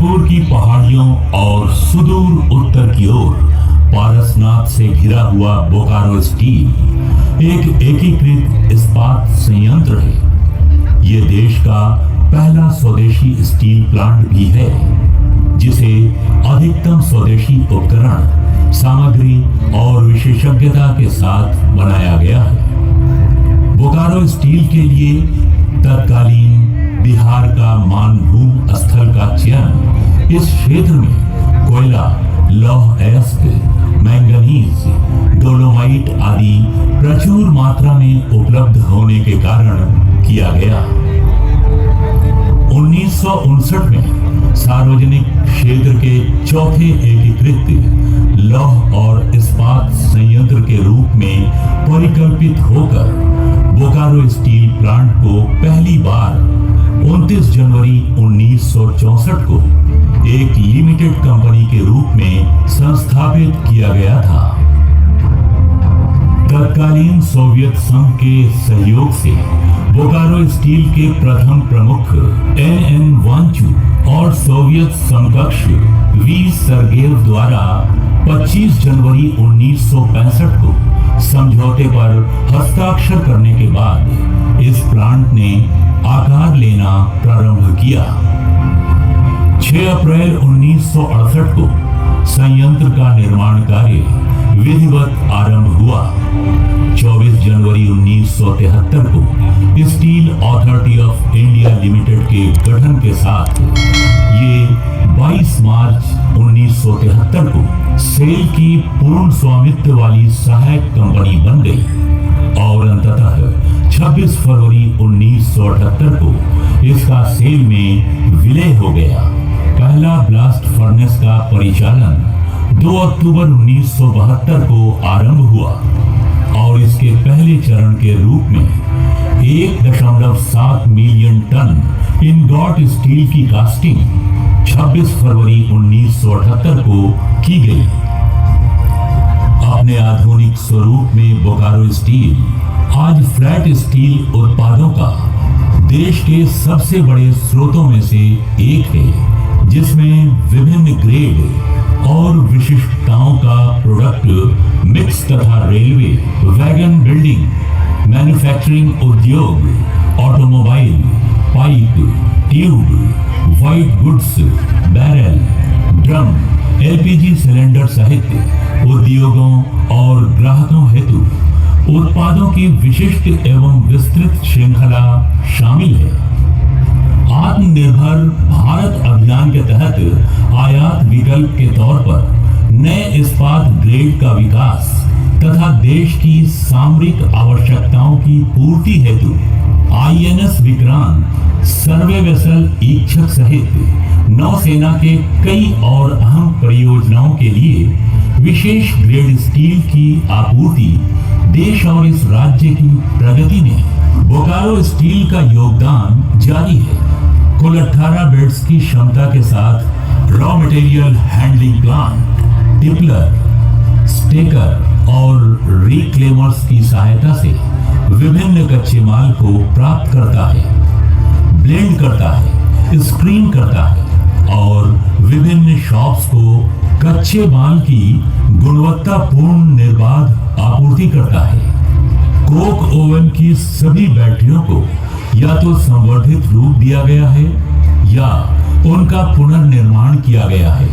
मणिपुर की पहाड़ियों और सुदूर उत्तर की ओर पारसनाथ से घिरा हुआ बोकारो स्टील एक एकीकृत इस्पात संयंत्र है। ये देश का पहला स्वदेशी स्टील प्लांट भी है, जिसे अधिकतम स्वदेशी उपकरण, सामग्री और विशेषज्ञता के साथ बनाया गया है। बोकारो स्टील के लिए तत्कालीन बिहार का मानभूम स्थल का चयन इस क्षेत्र में कोयला, लौह अयस्क, मैंगनीज, डोलोमाइट आदि प्रचुर मात्रा में उपलब्ध होने के कारण किया गया। 1959 में सार्वजनिक क्षेत्र के चौथे एकीकृत लौह और इस्पात संयंत्र के रूप में परिकल्पित होकर बोकारो स्टील प्लांट को पहली बार 29 जनवरी 1964 को एक लिमिटेड कंपनी के रूप में संस्थापित किया गया था। तत्कालीन सोवियत संघ के सहयोग से बोकारो स्टील के प्रथम प्रमुख एन वांचू और सोवियत समकक्ष वी सर्गेव द्वारा 25 जनवरी 1965 को समझौते पर हस्ताक्षर करने के बाद इस प्लांट ने आकार लेना प्रारंभ किया। 6 अप्रैल 1968 को संयंत्र का निर्माण कार्य विधिवत आरंभ हुआ। 24 जनवरी 1973 को steel authority of India limited के गठन के साथ ये 22 मार्च 1973 को सेल की पूर्ण स्वामित्व वाली सहायक कंपनी बन गई और अंततः 26 फरवरी 1978 को इसका सेल में विलय हो गया। पहला ब्लास्ट फर्नेस का परिचालन 2 अक्टूबर 1972 को आरंभ हुआ और इसके पहले चरण के रूप में 1.7 मिलियन टन इनगॉट स्टील की कास्टिंग 26 फरवरी 1978 को की गई। अपने आधुनिक स्वरूप में बोकारो स्टील आज फ्लैट स्टील उत्पादों का देश के सबसे बड़े स्रोतों में से एक है, जिसमें विभिन्न ग्रेड और विशिष्टताओं का प्रोडक्ट मिक्स तथा रेलवे, वैगन बिल्डिंग, मैन्युफैक्चरिंग उद्योग, automobile, pipe, tube, white goods, barrel, drum, LPG cylinder सहित उद्योगों और ग्राहकों हेतु उत्पादों की विशिष्ट एवं विस्तृत श्रृंखला शामिल है। आत्मनिर्भर भारत अभियान के तहत आयात विकल्प के तौर पर नए इस्पात ग्रेड का विकास तथा देश की सामरिक आवश्यकताओं की पूर्ति हेतु आईएनएस विक्रांत, सर्वे वेसल इच्छक सहित नौसेना के कई और अहम परियोजनाओं के लिए विशेष ग्रेड स्टील की आपूर्ति देश और इस राज्य की प्रगति में बोकारो स्टील का योगदान जारी है। कुल 18 बेड्स की क्षमता के साथ raw material handling plant, tippler, stacker और रिक्लेमर्स की सहायता से विभिन्न कच्चे माल को प्राप्त करता है, ब्लेंड करता है, स्क्रीन करता है और विभिन्न शॉप्स को कच्चे माल की गुणवत्तापूर्ण निर्बाध आपूर्ति करता है। कोक ओवन की सभी बैटरियों को या तो संवर्धित रूप दिया गया है या उनका पुनर्निर्माण किया गया है।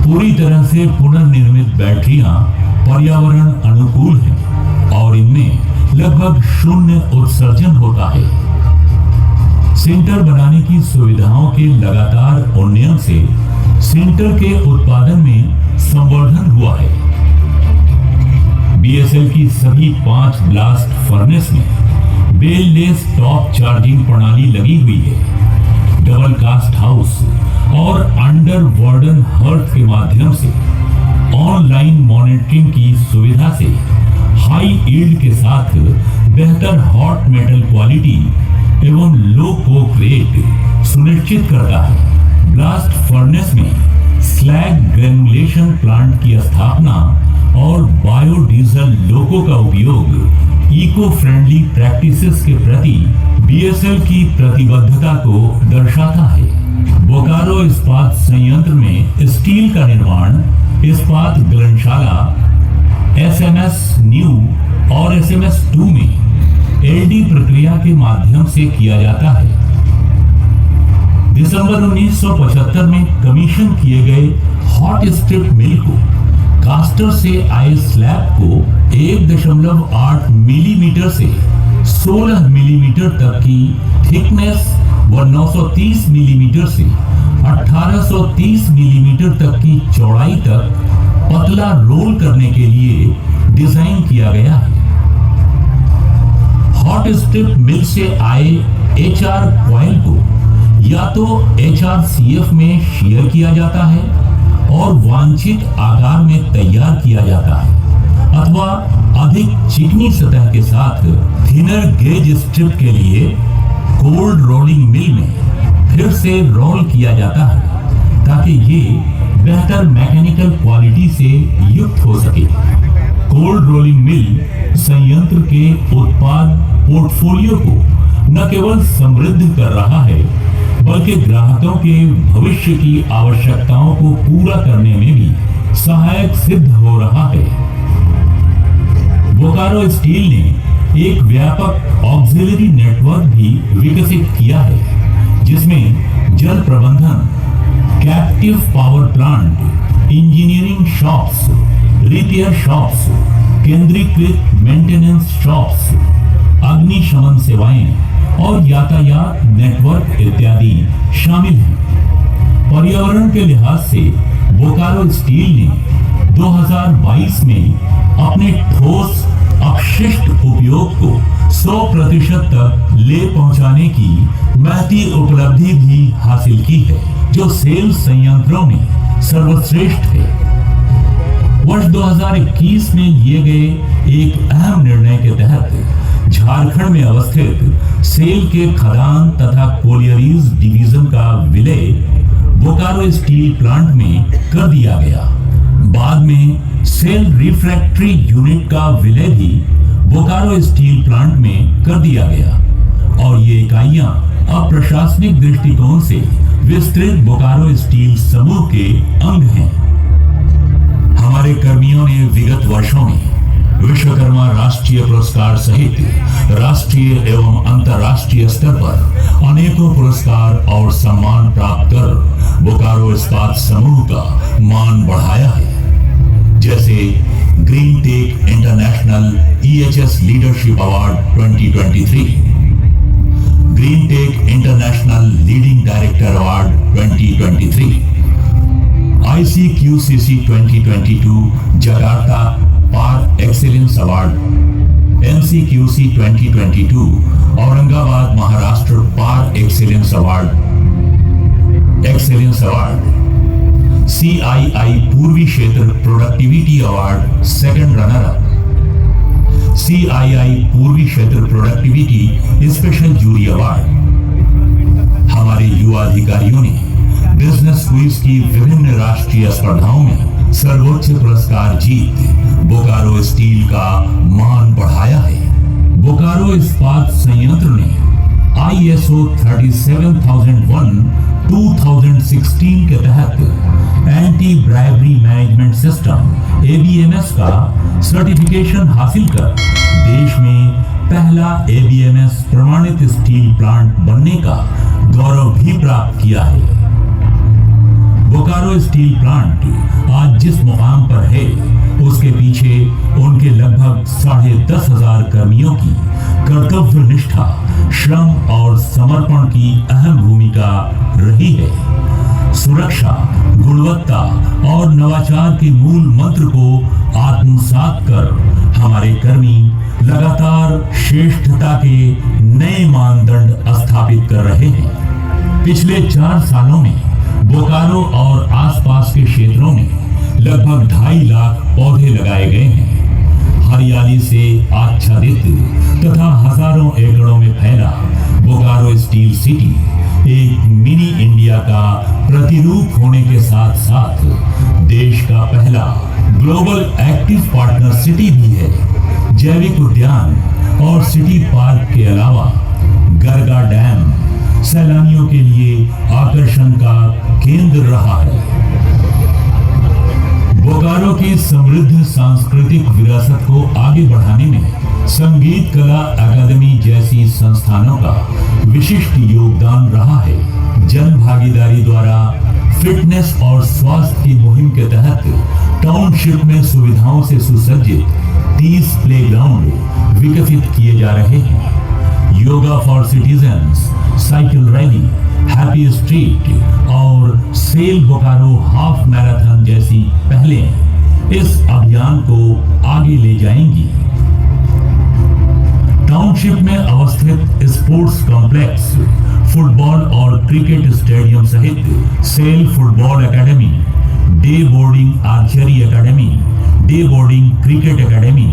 पूरी तरह से पुनर्निर्मित बैटरियां पर्यावरण अनुकूल हैं और इनमें लगभग शून्य उत्सर्जन होता है। सिंटर बनाने की सुविधाओं के लगातार उन्नयन से सिंटर के उत्पादन में संवर्धन हुआ है। बीएसएल की सभी 5 ब्लास्ट फर्नेस में बेललेस टॉप चार्जिंग प्रणाली लगी हुई है। डबल कास्ट हाउस और अंडर वार्डन हर्थ के माध्यम से ऑनलाइन मॉनिटरिंग की सुविधा से हाई यील्ड के साथ बेहतर हॉट मेटल क्वालिटी एवं लो कोक रेट सुनिश्चित करता है। ब्लास्ट फर्नेस में स्लैग ग्रेनुलेशन प्लांट की स्थापना और बायोडीजल लोको का उपयोग इको फ्रेंडली प्रैक्टिसेस के प्रति बीएसएल की प्रतिबद्धता को दर्शाता है। बोकारो इस्पात संयंत्र में स्टील का निर्माण इस्पात गलनशाला SMS न्यू और SMS 2 में LD प्रक्रिया के माध्यम से किया जाता है। दिसंबर 1975 में कमीशन किए गए हॉट स्ट्रिप मिल को कास्टर से आए स्लैब को 1.8 मिलीमीटर से 16 मिलीमीटर तक की थिकनेस व 930 मिलीमीटर से 1830 मिलीमीटर तक की चौड़ाई तक पतला रोल करने के लिए डिजाइन किया गया है। हॉट स्ट्रिप मिल से आए HR कॉइल को या तो HRCF में शीयर किया जाता है और वांछित आकार में तैयार किया जाता है, अथवा अधिक चिकनी सतह के साथ थिनर गेज स्ट्रिप के लिए कोल्ड रोलिंग मिल में फिर से रोल किया जाता है ताकि ये बेहतर मैकेनिकल क्वालिटी से युक्त हो सके। कोल्ड रोलिंग मिल संयंत्र के उत्पाद पोर्टफोलियो को न केवल समृद्ध कर रहा है बल्कि ग्राहकों के भविष्य की आवश्यकताओं को पूरा करने में भी सहायक सिद्ध हो रहा है। बोकारो स्टील ने एक व्यापक ऑक्सिलरी नेटवर्क भी विकसित किया है, जिसमें जल प्रबंधन, captive power plant, engineering shops, repair shops, केंद्रीकृत मेंटेनेंस शॉप्स, अग्निशमन सेवाएं और यातायात नेटवर्क इत्यादि शामिल हैं। पर्यावरण के लिहाज से बोकारो स्टील ने 2022 में अपने ठोस अपशिष्ट उपयोग को 100% तक ले पहुंचाने की महती उपलब्धि भी हासिल की है, जो सेल संयंत्रों में सर्वश्रेष्ठ है। वर्ष 2021 में लिए गए एक अहम निर्णय के तहत झारखंड में अवस्थित सेल के खदान तथा कोलियरीज डिवीजन का विलय बोकारो स्टील प्लांट में कर दिया गया। बाद में सेल रिफ्रैक्टरी यूनिट का विलय भी बोकारो स्टील प्लांट में कर दिया गया और ये इकाइयां अब प्रशासनिक दृष्टिकोण से विस्तृत बोकारो स्टील समूह के अंग हैं। हमारे कर्मियों ने विगत वर्षों में विश्वकर्मा राष्ट्रीय पुरस्कार सहित राष्ट्रीय एवं अंतर्राष्ट्रीय स्तर पर अनेकों पुरस्कार और सम्मान प्राप्त कर बोकारो इस्पात समूह का मान बढ़ाया है, जैसे green tech international EHS leadership award 2023, green tech international leading director award 2023, ICQCC 2022 Jakarta par excellence award, MCQC 2022 Aurangabad Maharashtra par excellence award, CII पूर्वी क्षेत्र productivity award second runner up, CII पूर्वी क्षेत्र प्रोडक्टिविटी स्पेशल जूरी अवार्ड। हमारे युवा अधिकारियों ने business quiz की विभिन्न राष्ट्रीय स्पर्धाओं में सर्वोच्च पुरस्कार जीत बोकारो स्टील का मान बढ़ाया है। बोकारो इस्पात संयंत्र ने ISO 37001-2016 के तहत anti bribery management system ABMS का सर्टिफिकेशन हासिल कर देश में पहला ABMS प्रमाणित स्टील प्लांट बनने का गौरव भी प्राप्त किया है। बोकारो स्टील प्लांट आज जिस मुकाम पर है उसके पीछे उनके लगभग 10,500 कर्मियों की कर्तव्य निष्ठा, श्रम और समर्पण की अहम भूमिका रही है। सुरक्षा, गुणवत्ता और नवाचार के मूल मंत्र को आत्मसात कर हमारे कर्मी लगातार श्रेष्ठता के नए मानदंड स्थापित कर रहे हैं। पिछले 4 सालों में बोकारो और आसपास के क्षेत्रों में लगभग 2.5 लाख पौधे लगाए गए हैं। हरियाली से आच्छादित तथा हजारों एकड़ों में फैला बोकारो स्टील सिटी एक मिनी इंडिया का प्रतिरूप होने के साथ साथ देश का पहला ग्लोबल एक्टिव पार्टनर सिटी भी है। जैविक उद्यान और सिटी पार्क के अलावा गरगा डैम, सैलानियों के लिए आकर्षण का केंद्र रहा है। बोकारो की समृद्ध सांस्कृतिक विरासत को आगे बढ़ाने में संगीत कला अकादमी जैसी संस्थानों का विशिष्ट योगदान रहा है। जन भागीदारी द्वारा फिटनेस और स्वास्थ्य की मुहिम के तहत टाउनशिप में सुविधाओं से सुसज्जित 30 प्लेग्राउंड विकसित किए जा रहे हैं। Yoga for citizens, cycle rally, happy street और सेल बोकारो हाफ मैराथन जैसी पहलें इस अभियान को आगे ले जाएंगी। टाउनशिप में अवस्थित स्पोर्ट्स कॉम्प्लेक्स, फुटबॉल और क्रिकेट स्टेडियम सहित SAIL football academy, day boarding archery academy, day boarding cricket academy,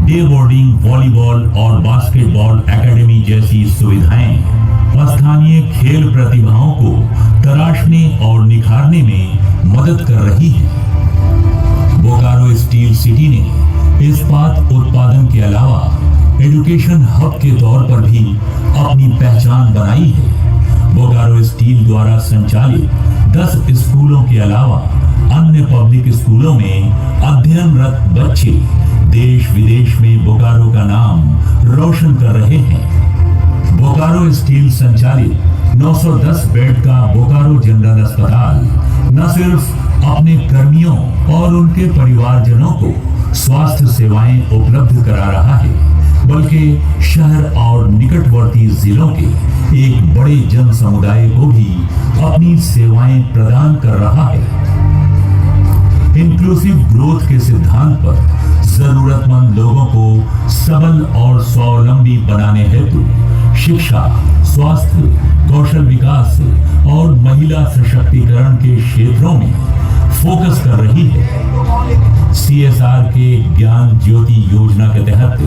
day boarding volleyball और बास्केटबॉल एकेडमी जैसी सुविधाएं स्थानीय खेल प्रतिभाओं को तराशने और निखारने में मदद कर रही है। बोकारो स्टील सिटी ने इस्पात उत्पादन के अलावा एजुकेशन हब के तौर पर भी अपनी पहचान बनाई है। बोकारो स्टील द्वारा संचालित 10 स्कूलों के अलावा अन्य पब्लिक स्कूलों में अध्ययनरत बच्चे देश विदेश में बोकारो का नाम रोशन कर रहे हैं। बोकारो स्टील संचालित 910 बेड का बोकारो जनरल अस्पताल न सिर्फ अपने कर्मियों और उनके परिवारजनों को स्वास्थ्य सेवाएं उपलब्ध करा रहा है, बल्कि शहर और निकटवर्ती जिलों के एक बड़े जन समुदाय को भी अपनी सेवाएं प्रदान कर रहा है। इंक्लूसिव ग्रोथ के सिद्धांत पर जरूरतमंद लोगों को सबल और स्वावलंबी बनाने हेतु शिक्षा, स्वास्थ्य, कौशल विकास और महिला सशक्तिकरण के क्षेत्रों में फोकस कर रही है। CSR के ज्ञान ज्योति योजना के तहत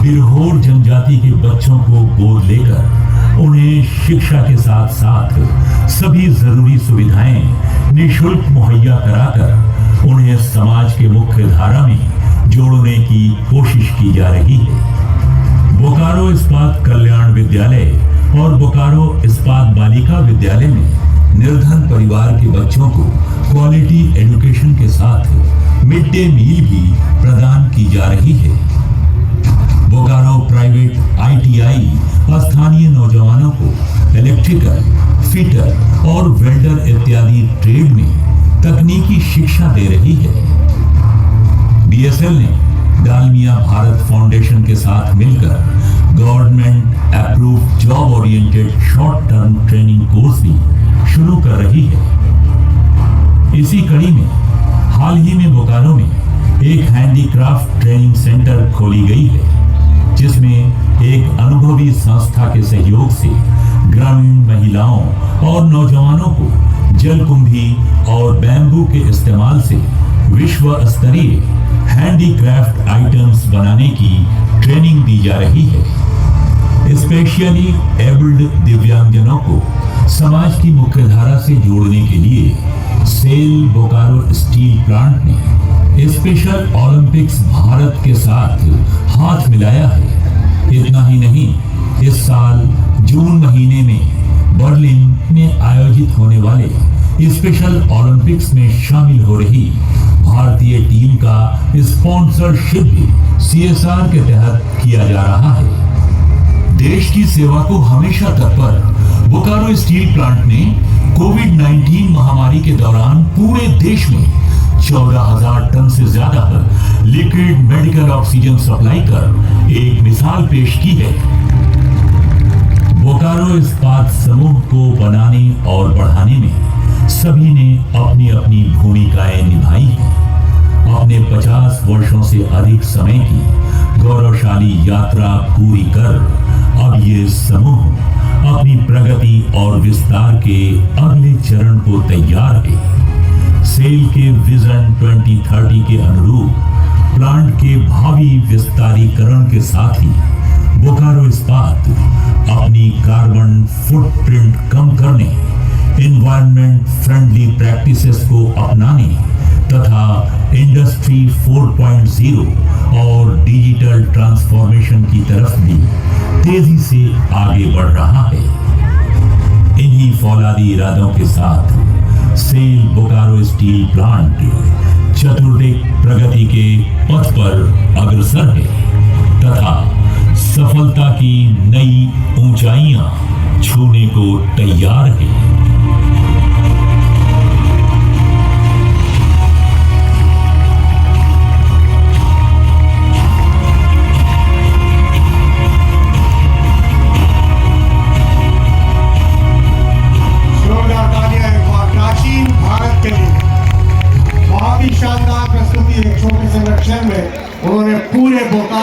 बिरहोर जनजाति के बच्चों को गोद लेकर उन्हें शिक्षा के साथ साथ सभी जरूरी सुविधाएं निःशुल्क मुहैया कराकर उन्हें समाज के मुख्य धारा में जोड़ने की कोशिश की जा रही है। बोकारो इस्पात कल्याण विद्यालय और बोकारो इस्पात बालिका विद्यालय में निर्धन परिवार के बच्चों को क्वालिटी एजुकेशन के साथ मिड डे मील भी प्रदान की जा रही है। बोकारो प्राइवेट ITI स्थानीय नौजवानों को इलेक्ट्रिकल, फिटर और वेल्डर इत्यादि ट्रेड में तकनीकी शिक्षा दे रही है। BSL ने डालमिया भारत फाउंडेशन के साथ मिलकर government approve job oriented short term training course भी शुरू कर रही है। इसी कड़ी में हाल ही में बोकारो में एक हैंडीक्राफ्ट ट्रेनिंग सेंटर खोली गई है, जिसमें एक अनुभवी संस्था के सहयोग से ग्रामीण महिलाओं और नौजवानों को जलकुंभी और बैम्बू के इस्तेमाल से विश्व स्तरीय हैंडीक्राफ्ट आइटम्स बनाने की ट्रेनिंग दी जा रही है। स्पेशली एबल्ड दिव्यांगजनों को समाज की मुख्यधारा से जोड़ने के लिए सेल बोकारो स्टील प्लांट ने स्पेशल ओलंपिक्स भारत के साथ हाथ मिलाया है। इतना ही नहीं, इस साल जून महीने में बर्लिन में आयोजित होने वाले स्पेशल ओलंपिक्स में शामिल हो रही भारतीय टीम का स्पॉन्सरशिप भी CSR के तहत किया जा रहा है। देश की सेवा को हमेशा तत्पर बोकारो स्टील प्लांट ने कोविड-19 महामारी के दौरान पूरे देश में 14,000 टन से ज्यादा लिक्विड मेडिकल ऑक्सीजन सप्लाई कर एक मिसाल पेश की है। बोकारो इस्पात समूह को बनाने और बढ़ाने में सभी ने अपनी अपनी भूमिकाएं निभाई हैं। अपने 50 वर्षों से अधिक समय की गौरवशाली यात्रा पूरी कर अब ये समूह अपनी प्रगति और विस्तार के अगले चरण को तैयार है। सेल के विजन 2030 के अनुरूप प्लांट के भावी विस्तारीकरण के साथ ही बोकारो इस्पात अपनी कार्बन फुटप्रिंट कम करने, एनवायरनमेंट फ्रेंडली प्रैक्टिसेस को अपनाने तथा इंडस्ट्री 4.0 और डिजिटल ट्रांसफॉर्मेशन की तरफ भी तेजी से आगे बढ़ रहा है। इन्हीं फौलादी इरादों के साथ सेल बोकारो स्टील प्लांट चतुर्दिक प्रगति के पथ पर अग्रसर है तथा सफलता की नई ऊंचाइयां छूने को तैयार है। बहुत ही शानदार प्रस्तुति एक छोटे से लक्षण में उन्होंने पूरे बोकारो